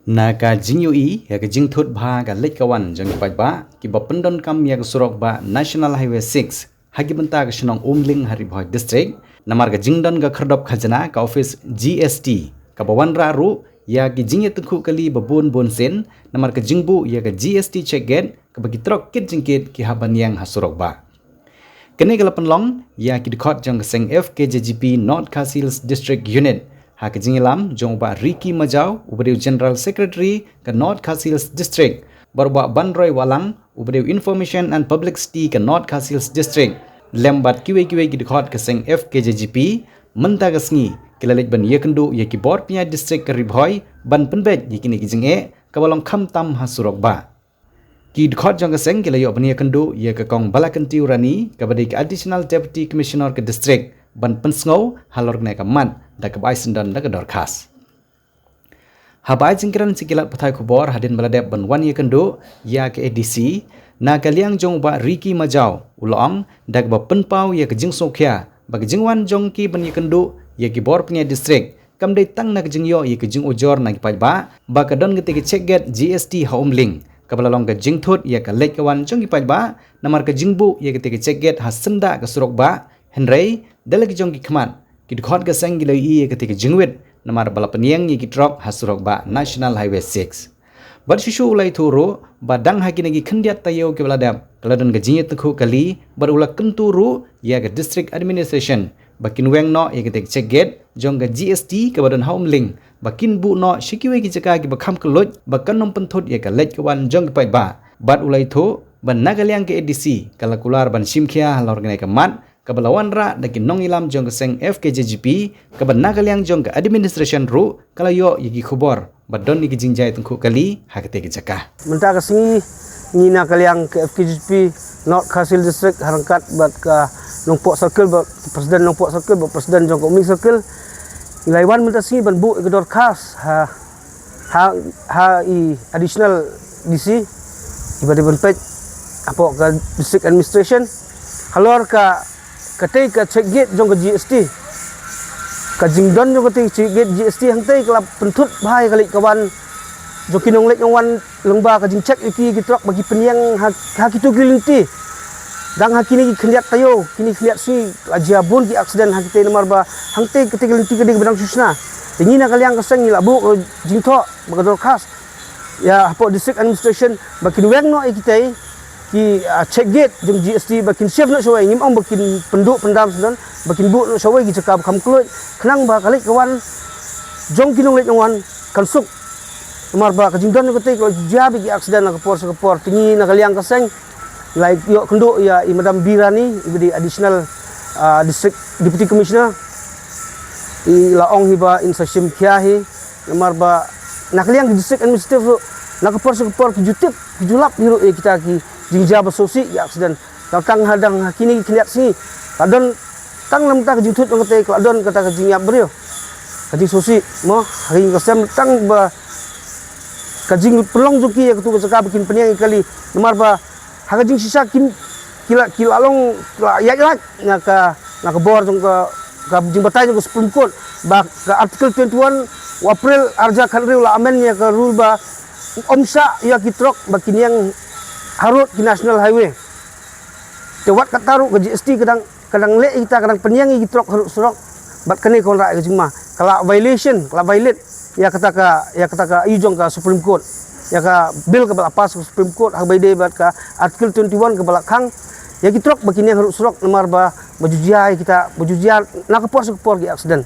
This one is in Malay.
Naka jingyui ya ke jingthut bha ka lekawan jong pai ba ki bapendon kam ya ke surok ba National Highway 6 hagi benta ke shnong umling Haribhoi district namar ka jingdon ka khardop khajana ka office GST ka bawanra ru ya ki jingye tukhu kali babun bon sen namar ka jingbu ya ka GST check gate ka bagi trok kit jingkit ki haban yang hasurok ba kene galapan long ya ki dikhot jong seng FKJGP North Khasils District Unit hak jingilam jong ba Ricky Majau ubadiu General Secretary ke North Khasils District barba Banroy Walang ubadiu Information and Publicity ke North Khasils District lembat kiwe ki dikhot ke seng FKJGP menta gasngi kilalik ban yekendu ye ki bor pnya district ke Ribhoi ban penbet yikini ki jinge kabalong kham tam hasurok ba ki dikhot jong seng kilayo ban yekendu ye ke kong balakanti urani kabadi ke Additional Deputy Commissioner ke district ban pensngau halor ne ka mat da ka bai sindan da ka dorkas habai jingkiran sikilat pathai khubor hadin baladep ban wan ye kendo ya ke ADC na kaliang jong ba Ricky Majau ulong da ka penpau ye ke jingsokhya ba ke jingwan jong ki ban ye kendo ye ki bor pnya district kam dei tang na ke jingyo ye ke jing ujor na ki pai ba ka don ke check get GST homling kabalalong ka jingthut ye ka lekawan jong ki pai ba namar ka jingbu ye ke check get hasenda ka surok ba henrei dalagi jong ki khmat ki dikhot ga sang gilai ye ketika jingwit namar balapaniang ye ki trok hasurok ba National Highway 6 bar shishu ulai thuru badang haki nagi khandiat tayo ke baladap kaladon ga jingye tukhu kali bar ula kenturu ye ga district administration bakin weng no ye ketika check gate jong ga GST ke badan homling bakin bu no shikiwe ki jaka ki bakham keloj bakan nom penthut ye ga lej kawan jong pai ba bat ulai thu ban nagaliang ke ADC kalakular ban simkhia halor ngai ka mat kabalawan ra daki nong ilam jong seng FKJGP kaban nagaliang jong administration ru kalayo yigi khubor badon ni jingjai tungku kali hakte ki jaka menta ka singi ni nagaliang ke FKJGP North Khasil District harangkat bat ka Nongpok Circle bat presiden Nongpok Circle bat presiden jong Uming Circle ilaiwan menta singi ban bu gedor khas ha i additional DC ibadiban pej apa ka district administration halor ka katai ka check gate jong ka GST ka jingdon jong ka check gate GST hangtai kala pentut bhai kali kawan jo kinong lek wan lengba ka jing check iki gitrok bagi penyang ha kitu gilinti dang hakini khliat tayo kini khliat si ajabun ki aksiden hakite nomor ba hangtai ketik gilinti keding bedang susna tingi na kaliang kaseng labu jingtho bagador khas ya hapo district administration bakin weng no ikitai ki check gate jong GST bakin chef no sawai ngim ong bakin penduk pendam sedan bakin bu no sawai gi cakap kham kluit khnang ba kali kawan jong kinong lek wan kansuk mar ba kajingdan ko te ko jabi gi accident na kapor tingi na kaliang kaseng like yo kendo ya i madam Birani ibadi additional district deputy commissioner i laong hiba in sashim khiahi mar ba na kaliang district administrative na kapor ki jutip ki julap hiru kita ki jingja basosi ya accident tang hadang kini kiliat si kadon tang lam tak jutut ngate kadon kata jingya brio kajing sosi mo hari kasam tang ba kajing pelong juki ya ketu saka bikin peniang kali nomor ba hagajing sisa kila long ya nak bor jong ka jing batai jong Supreme Court ba ka article 21 April arja khanri ula amen ya ka rule ba omsa ya kitrok bakin yang harut di National Highway tewat kataru ke GST kadang le kita kadang penyangi gitrok harut surok bat kene kon ra ke jingma kala violation kala violate ya kata ka ujong ka Supreme Court ya ka bill ke balapas ke Supreme Court habai de bat ka article 21 ke balakang ya gitrok bakin yang harut surok nomor ba bajujia kita bajujia nak kepor gi accident